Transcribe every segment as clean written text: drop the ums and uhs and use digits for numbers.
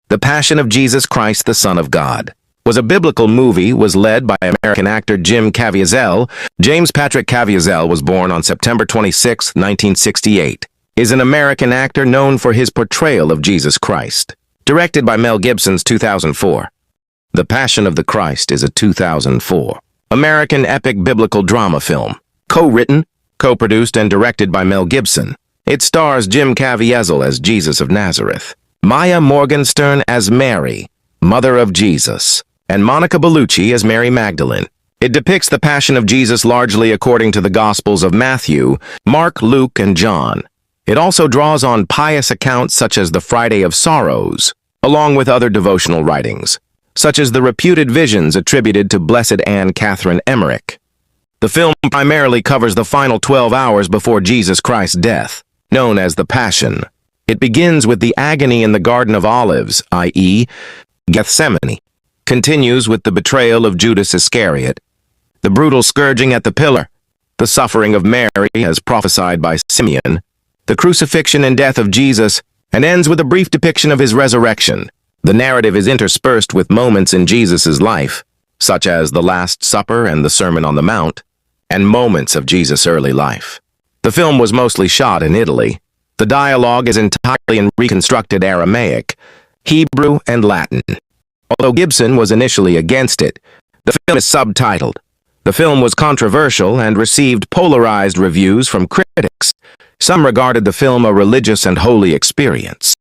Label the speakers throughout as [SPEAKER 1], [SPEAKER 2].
[SPEAKER 1] The Passion of Jesus Christ, the Son of God, was a biblical movie, was led by American actor Jim Caviezel. James Patrick Caviezel was born on September 26, 1968, is an American actor known for his portrayal of Jesus Christ. Directed by Mel Gibson's 2004. The Passion of the Christ is a 2004 American epic biblical drama film, co-written, co-produced, and directed by Mel Gibson. It stars Jim Caviezel as Jesus of Nazareth, Maya Morgenstern as Mary, mother of Jesus, and Monica Bellucci as Mary Magdalene. It depicts the Passion of Jesus largely according to the Gospels of Matthew, Mark, Luke, and John. It also draws on pious accounts such as the Friday of Sorrows, along with other devotional writings, such as the reputed visions attributed to Blessed Anne Catherine Emmerich. The film primarily covers the final 12 hours before Jesus Christ's death, known as the Passion. It begins with the agony in the Garden of Olives, i.e., Gethsemane, continues with the betrayal of Judas Iscariot, the brutal scourging at the pillar, the suffering of Mary as prophesied by Simeon, the crucifixion and death of Jesus, and ends with a brief depiction of his resurrection. The narrative is interspersed with moments in Jesus' life, such as the Last Supper and the Sermon on the Mount, and moments of Jesus' early life. The film was mostly shot in Italy. The dialogue is entirely in reconstructed Aramaic, Hebrew, and Latin. Although Gibson was initially against it, the film is subtitled. The film was controversial and received polarized reviews from critics. Some regarded the film a religious and holy experience,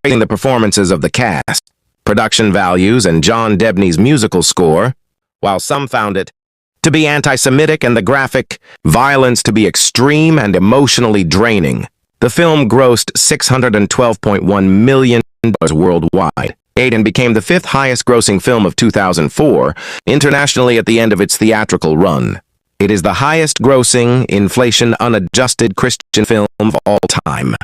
[SPEAKER 1] praising the performances of the cast, production values, and John Debney's musical score, while some found it to be anti-Semitic and the graphic violence to be extreme and emotionally draining. The film grossed $612.1 million worldwide, and became the fifth highest-grossing film of 2004 internationally at the end of its theatrical run. It is the highest-grossing, inflation-unadjusted Christian film of all time,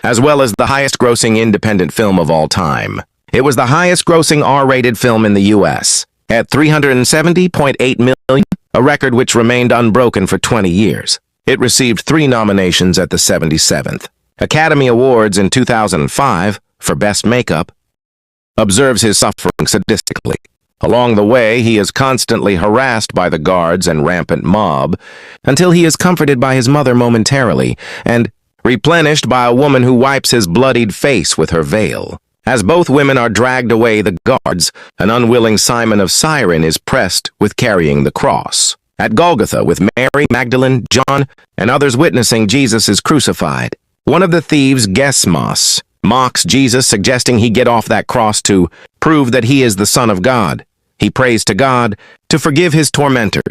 [SPEAKER 1] as well as the highest-grossing independent film of all time. It was the highest-grossing R-rated film in the U.S., at $370.8 million, a record which remained unbroken for 20 years. It received 3 nominations at the 77th Academy Awards in 2005 for Best Makeup. Observes his suffering sadistically. Along the way, he is constantly harassed by the guards and rampant mob, until he is comforted by his mother momentarily, and replenished by a woman who wipes his bloodied face with her veil. As both women are dragged away the guards, an unwilling Simon of Cyrene is pressed with carrying the cross. At Golgotha, with Mary, Magdalene, John, and others witnessing Jesus is crucified, one of the thieves, Gesmas, mocks Jesus, suggesting he get off that cross to prove that he is the Son of God. He prays to God to forgive his tormentors,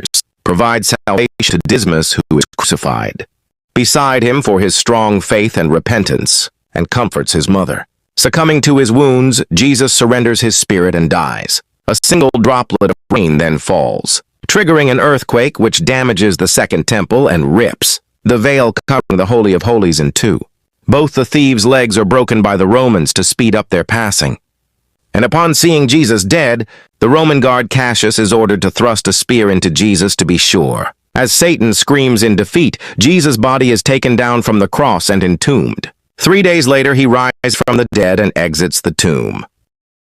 [SPEAKER 1] provide salvation to Dismas, who is crucified beside him for his strong faith and repentance, and comforts his mother. Succumbing to his wounds, Jesus surrenders his spirit and dies. A single droplet of rain then falls, triggering an earthquake which damages the Second Temple and rips the veil covering the Holy of Holies in two. Both the thieves' legs are broken by the Romans to speed up their passing. And upon seeing Jesus dead, the Roman guard Cassius is ordered to thrust a spear into Jesus to be sure. As Satan screams in defeat, Jesus' body is taken down from the cross and entombed. 3 days later, he rises from the dead and exits the tomb.